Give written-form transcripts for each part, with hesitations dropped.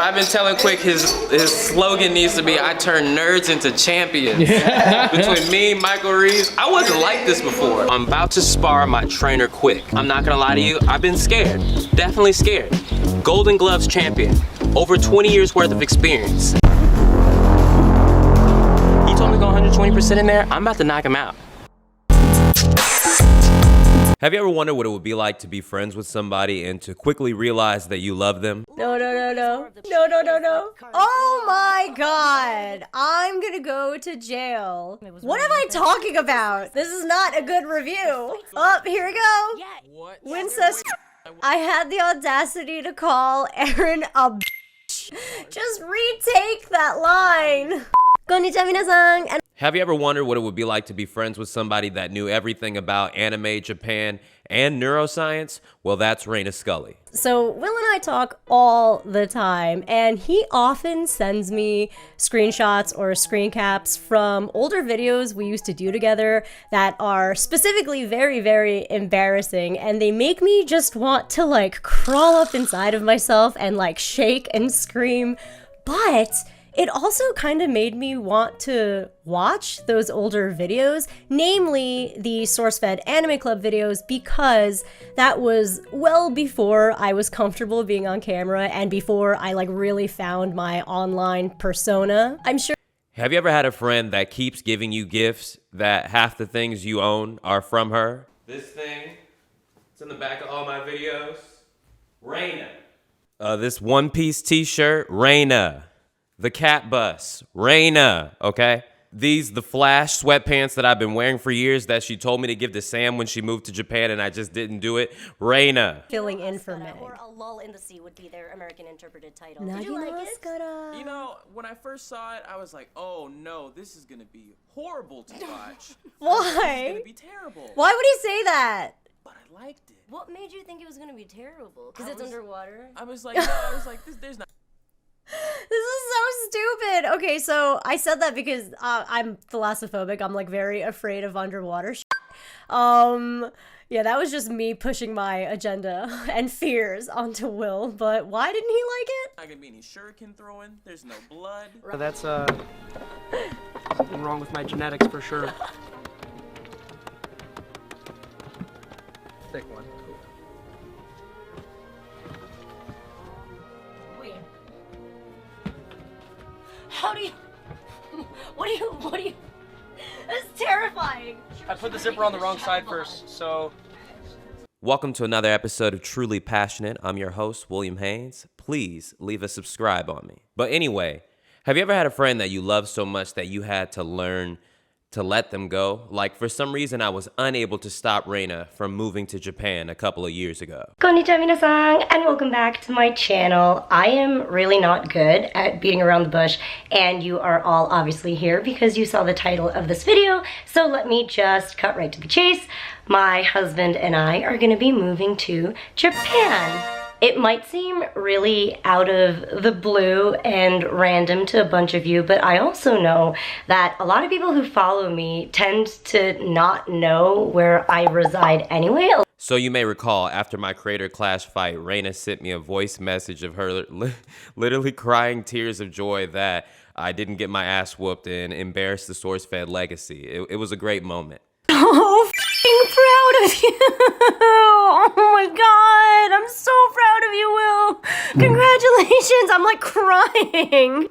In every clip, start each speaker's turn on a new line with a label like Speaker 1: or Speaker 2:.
Speaker 1: I've been telling Kwik his slogan needs to be, I turn nerds into champions. Yeah. Between me, Michael Reeves, I wasn't like this before. I'm about to spar my trainer Kwik. I'm not gonna lie to you, I've been scared. Definitely scared. Golden Gloves champion. Over 20 years worth of experience. He told me to go 120% in there, I'm about to knock him out.
Speaker 2: Have you ever wondered what it would be like to be friends with somebody and to quickly realize that you love them?
Speaker 3: No. Oh my God. I'm gonna go to jail. What am I talking about? This is not a good review. Oh, here we go.
Speaker 1: What?
Speaker 3: Wincest. I had the audacity to call Aaron a bitch. Just retake that line. Konnichiwa minasan. And
Speaker 2: Have you ever wondered what it would be like to be friends with somebody that knew everything about anime, Japan, and neuroscience? Well, that's Raina Scully.
Speaker 3: so Will and I talk all the time, and he often sends me screenshots or screen caps from older videos we used to do together that are specifically very, very embarrassing, and they make me just want to like crawl up inside of myself and like shake and scream. But it also kind of made me want to watch those older videos, namely the SourceFed Anime Club videos, because that was well before I was comfortable being on camera and before I like really found my online persona. I'm sure.
Speaker 2: Have you ever had a friend that keeps giving you gifts that half the things you own are from her? This thing, it's in the back of all my videos. Raina. This one-piece t-shirt, Raina. The cat bus, Raina, okay? These, the Flash sweatpants that I've been wearing for years that she told me to give to Sam when she moved to Japan and I just didn't do it, Raina.
Speaker 3: Filling in for Meg.
Speaker 4: Or A Lull in the Sea would be their American interpreted title.
Speaker 3: Did
Speaker 4: Did you like it?
Speaker 1: You know, when I first saw it, I was like, oh no, this is gonna be horrible to watch.
Speaker 3: Why?
Speaker 1: This is gonna be terrible.
Speaker 3: Why would he say that?
Speaker 1: But I liked it.
Speaker 4: What made you think it was gonna be terrible? Because it's underwater?
Speaker 1: I was like, there's not.
Speaker 3: This is so stupid. Okay, so I said that because I'm thalassophobic. I'm like very afraid of underwater shit. Yeah, that was just me pushing my agenda and fears onto Will, but why didn't he like it?
Speaker 1: Not gonna be any shuriken throwing, there's no blood.
Speaker 5: That's something wrong with my genetics for sure. Thick one.
Speaker 4: How do you... What do you... That's terrifying.
Speaker 5: I put the zipper on the wrong side first, so...
Speaker 2: Welcome to another episode of Truly Passionate. I'm your host, William Haynes. Please leave a subscribe on me. But anyway, have you ever had a friend that you love so much that you had to learn to let them go? Like, for some reason, I was unable to stop Raina from moving to Japan a couple of years ago.
Speaker 4: Konnichiwa minasan, and welcome back to my channel. I am really not good at beating around the bush, and you are all obviously here because you saw the title of this video, so let me just cut right to the chase. My husband and I are going to be moving to Japan. It might seem really out of the blue and random to a bunch of you, but I also know that a lot of people who follow me tend to not know where I reside anyway.
Speaker 2: So you may recall, after my Creator Clash fight, Raina sent me a voice message of her literally crying tears of joy that I didn't get my ass whooped and embarrassed the SourceFed legacy. It was a great moment.
Speaker 3: Oh, f***ing proud of you. Oh my God, I'm so proud of you, Will. Congratulations, I'm like crying.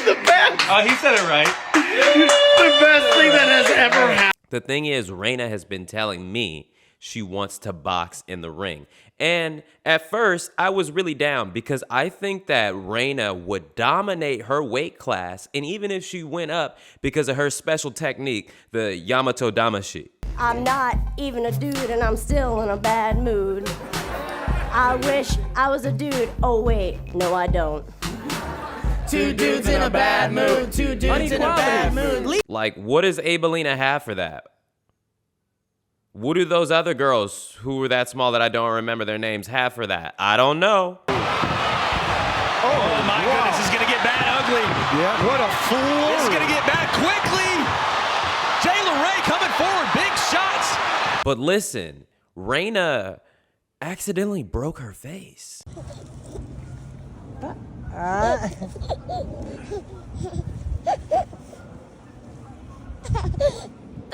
Speaker 6: The best.
Speaker 5: Oh, he said it right.
Speaker 6: The best thing that has ever happened.
Speaker 2: The thing is, Raina has been telling me she wants to box in the ring. And at first, I was really down because I think that Raina would dominate her weight class, and even if she went up because of her special technique, the Yamato Damashi.
Speaker 3: I'm not even a dude and I'm still in a bad mood. I wish I was a dude. Oh wait, no I don't.
Speaker 1: Two dudes in a bad mood, two dudes in a bad mood.
Speaker 2: Like, what does Abelina have for that? What do those other girls who were that small that I don't remember their names have for that? I don't know.
Speaker 7: Oh my goodness, this is gonna get bad ugly.
Speaker 6: Yeah, what a fool.
Speaker 7: This is gonna get bad quickly. Jayla Ray coming forward, big shots.
Speaker 2: But listen, Raina accidentally broke her face.
Speaker 3: Then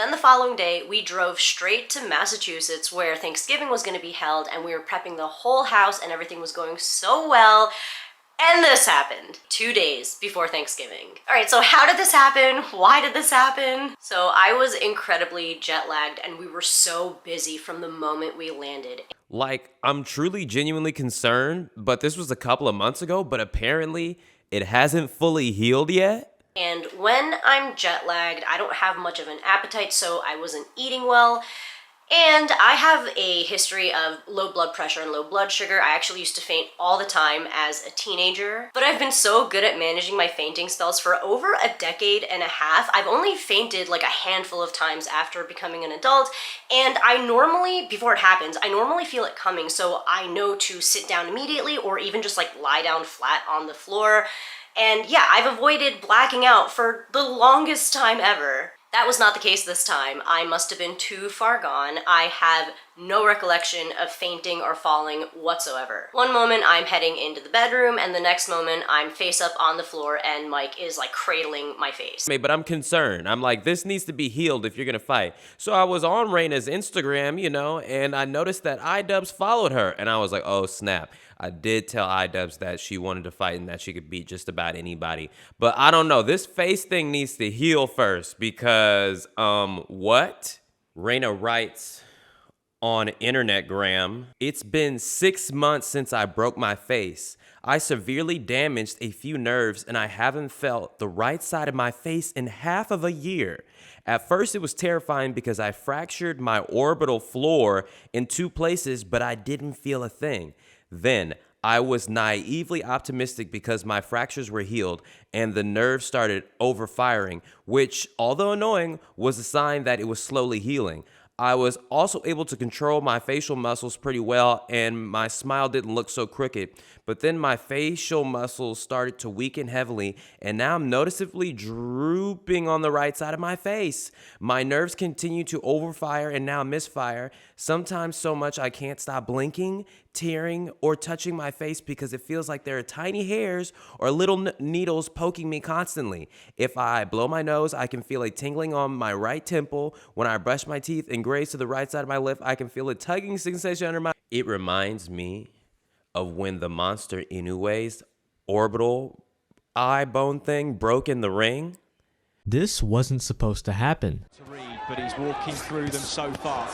Speaker 3: the following day, we drove straight to Massachusetts where Thanksgiving was going to be held, and we were prepping the whole house and everything was going so well. And this happened 2 days before Thanksgiving. All right, so how did this happen? Why did this happen? So I was incredibly jet lagged and we were so busy from the moment we landed.
Speaker 2: Like, I'm truly genuinely concerned, but this was a couple of months ago, but apparently it hasn't fully healed yet.
Speaker 3: And when I'm jet lagged, I don't have much of an appetite, so I wasn't eating well. And I have a history of low blood pressure and low blood sugar. I actually used to faint all the time as a teenager, but I've been so good at managing my fainting spells for over a decade and a half. I've only fainted like a handful of times after becoming an adult, and I normally, before it happens, I normally feel it coming, so I know to sit down immediately or even just like lie down flat on the floor. And yeah, I've avoided blacking out for the longest time ever. That was not the case this time. I must have been too far gone. I have no recollection of fainting or falling whatsoever. One moment I'm heading into the bedroom, and the next moment I'm face up on the floor and Mike is like cradling my face.
Speaker 2: But I'm concerned. I'm like, this needs to be healed if you're gonna fight. So I was on Raina's Instagram, you know, and I noticed that iDubbbz followed her, and I was like, oh snap. I did tell iDubbbz that she wanted to fight and that she could beat just about anybody. But I don't know. This face thing needs to heal first because, what? Raina writes on Internetgram, it's been 6 months since I broke my face. I severely damaged a few nerves and I haven't felt the right side of my face in half of a year. At first it was terrifying because I fractured my orbital floor in 2 places, but I didn't feel a thing. Then I was naively optimistic because my fractures were healed and the nerves started overfiring, which, although annoying, was a sign that it was slowly healing. I was also able to control my facial muscles pretty well and my smile didn't look so crooked. But then my facial muscles started to weaken heavily and now I'm noticeably drooping on the right side of my face. My nerves continue to overfire and now misfire, sometimes so much I can't stop blinking, tearing, or touching my face because it feels like there are tiny hairs or little needles poking me constantly. If I blow my nose, I can feel a tingling on my right temple. When I brush my teeth and graze to the right side of my lip, I can feel a tugging sensation under my... It reminds me of when the monster Inoue's orbital eye bone thing broke in the ring.
Speaker 8: This wasn't supposed to happen.
Speaker 7: But he's walking through them so far.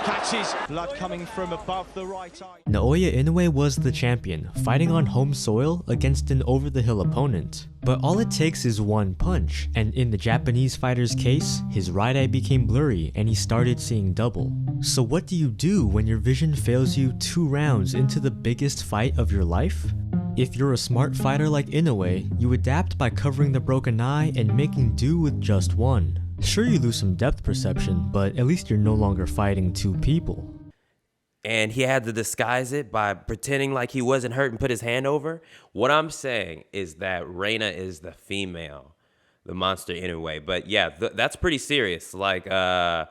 Speaker 7: Catches blood coming from above the right eye.
Speaker 8: Naoya Inoue was the champion, fighting on home soil against an over-the-hill opponent. But all it takes is one punch, and in the Japanese fighter's case, his right eye became blurry and he started seeing double. So what do you do when your vision fails you 2 rounds into the biggest fight of your life? If you're a smart fighter like Inoue, you adapt by covering the broken eye and making do with just one. Sure, you lose some depth perception, but at least you're no longer fighting 2 people.
Speaker 2: And he had to disguise it by pretending like he wasn't hurt and put his hand over. What I'm saying is that Raina is the female, the monster Inoue. But yeah, that's pretty serious. Like, I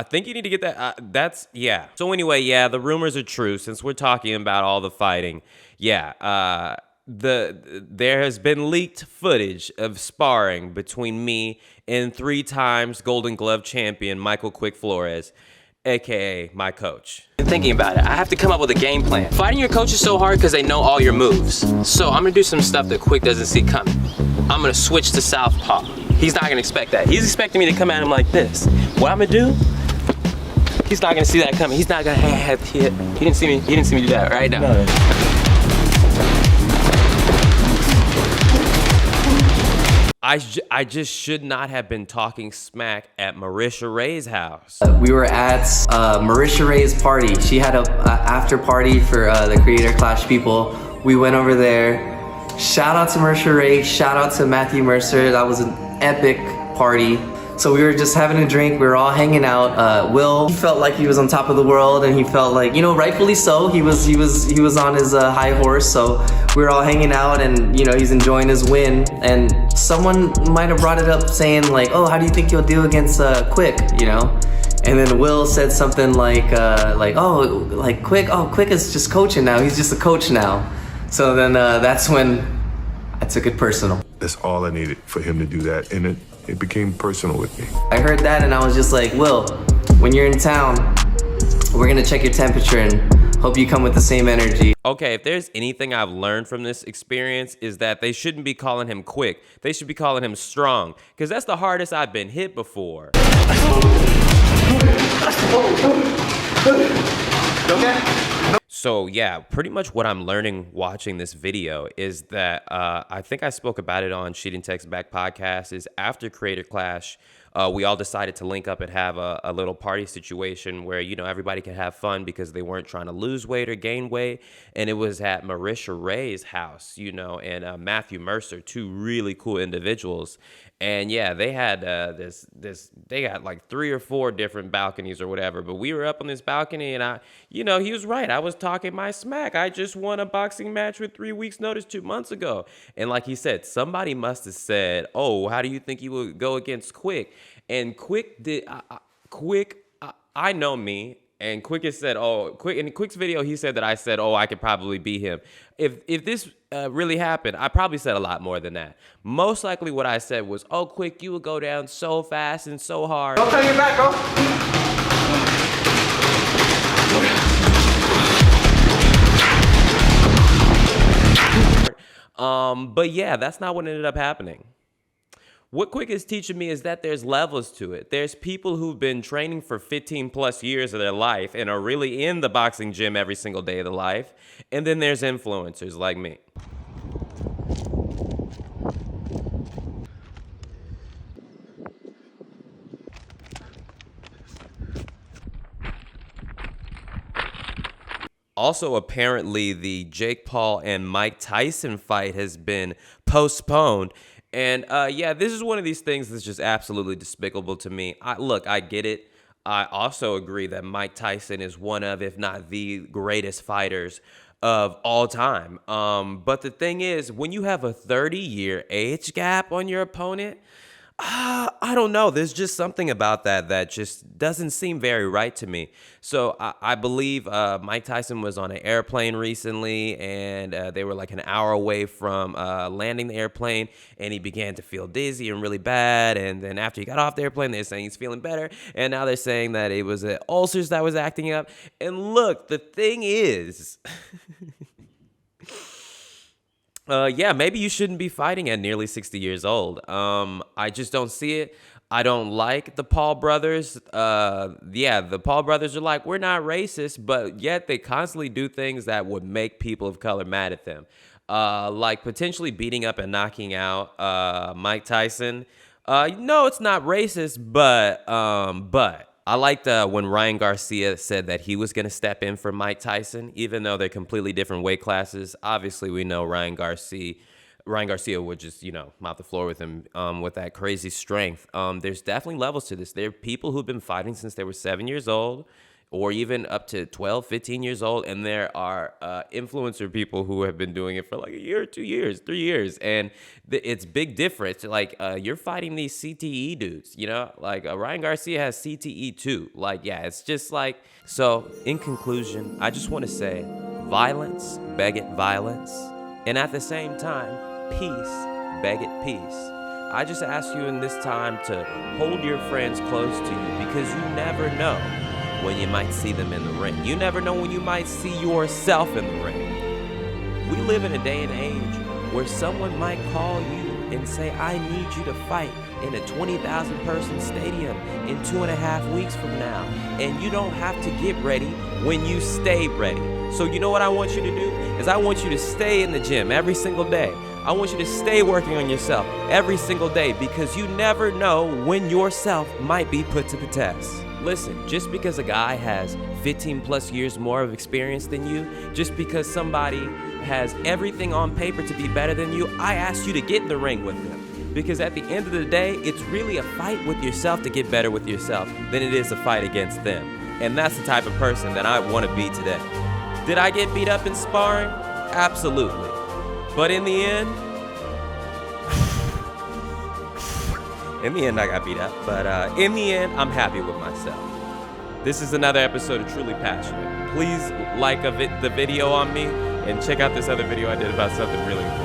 Speaker 2: think you need to get that. Yeah. So anyway, yeah, the rumors are true. Since we're talking about all the fighting, yeah, there has been leaked footage of sparring between me and 3 times Golden Glove champion Michael Kwik Flores, aka my coach.
Speaker 1: Thinking about it, I have to come up with a game plan. Fighting your coach is so hard because they know all your moves. So I'm gonna do some stuff that Kwik doesn't see coming. I'm gonna switch to southpaw. He's not gonna expect that. He's expecting me to come at him like this. What I'm gonna do? He's not gonna see that coming. He's not gonna have hit. He didn't see me do that right now. No.
Speaker 2: I just should not have been talking smack at Marisha Ray's house.
Speaker 9: We were at Marisha Ray's party. She had a after party for the Creator Clash people. We went over there. Shout out to Marisha Ray. Shout out to Matthew Mercer. That was an epic party. So we were just having a drink. We were all hanging out. Will, he felt like he was on top of the world, and he felt like, you know, rightfully so. He was on his high horse. So we were all hanging out, and you know, he's enjoying his win. And someone might have brought it up, saying like, "Oh, how do you think you'll do against Kwik?" You know. And then Will said something like Kwik. Oh, Kwik is just coaching now. He's just a coach now. So then that's when I took it personal.
Speaker 10: That's all I needed for him to do that, and it became personal with me.
Speaker 9: I heard that and I was just like, Will, when you're in town, we're gonna check your temperature and hope you come with the same energy.
Speaker 2: Okay, if there's anything I've learned from this experience is that they shouldn't be calling him Kwik. They should be calling him Strong, because that's the hardest I've been hit before. So yeah, pretty much what I'm learning watching this video is that I think I spoke about it on Sheet and Text Back podcast, is after Creator Clash, we all decided to link up and have a little party situation where, you know, everybody could have fun because they weren't trying to lose weight or gain weight. And it was at Marisha Ray's house, you know, and Matthew Mercer, two really cool individuals. And yeah, they had they got like 3 or 4 different balconies or whatever. But we were up on this balcony and he was right. I was talking my smack. I just won a boxing match with 3 weeks notice 2 months ago. And like he said, somebody must have said, oh, how do you think you would go against Kwik? And Kwik did, I know me. And Kwik has said, oh, Kwik, in Kwik's video, he said that I said, oh, I could probably beat him. If this really happened, I probably said a lot more than that. Most likely what I said was, oh, Kwik, you would go down so fast and so hard.
Speaker 6: Don't turn your back, bro.
Speaker 2: But yeah, that's not what ended up happening. What Kwik is teaching me is that there's levels to it. There's people who've been training for 15 plus years of their life and are really in the boxing gym every single day of their life. And then there's influencers like me. Also, apparently, the Jake Paul and Mike Tyson fight has been postponed. And yeah, this is one of these things that's just absolutely despicable to me. Look, I get it. I also agree that Mike Tyson is one of, if not the greatest fighters of all time. But the thing is, when you have a 30-year age gap on your opponent, I don't know. There's just something about that just doesn't seem very right to me. So I believe Mike Tyson was on an airplane recently, and they were like an hour away from landing the airplane, and he began to feel dizzy and really bad. And then after he got off the airplane, they're saying he's feeling better. And now they're saying that it was ulcers that was acting up. And look, the thing is... yeah, maybe you shouldn't be fighting at nearly 60 years old. I just don't see it. I don't like the Paul brothers. Yeah, the Paul brothers are like, we're not racist, but yet they constantly do things that would make people of color mad at them. Like potentially beating up and knocking out Mike Tyson. No, it's not racist, but I liked when Ryan Garcia said that he was going to step in for Mike Tyson, even though they're completely different weight classes. Obviously, we know Ryan Garcia would just, mop the floor with him with that crazy strength. There's definitely levels to this. There are people who've been fighting since they were 7 years old, or even up to 12, 15 years old. And there are influencer people who have been doing it for like a year, 2 years, 3 years. And it's big difference. Like you're fighting these CTE dudes, like Ryan Garcia has CTE too. Like, yeah, it's just like, so in conclusion, I just want to say violence, beget violence. And at the same time, peace, beget peace. I just ask you in this time to hold your friends close to you, because you never know when you might see them in the ring. You never know when you might see yourself in the ring. We live in a day and age where someone might call you and say, I need you to fight in a 20,000 person stadium in 2.5 weeks from now. And you don't have to get ready when you stay ready. So you know what I want you to do? Is I want you to stay in the gym every single day. I want you to stay working on yourself every single day, because you never know when yourself might be put to the test. Listen, just because a guy has 15 plus years more of experience than you, just because somebody has everything on paper to be better than you, I ask you to get in the ring with them. Because at the end of the day, it's really a fight with yourself to get better with yourself than it is a fight against them. And that's the type of person that I want to be today. Did I get beat up in sparring? Absolutely. But in the end, I got beat up. But in the end, I'm happy with myself. This is another episode of Truly Passionate. Please like the video on me and check out this other video I did about something really important.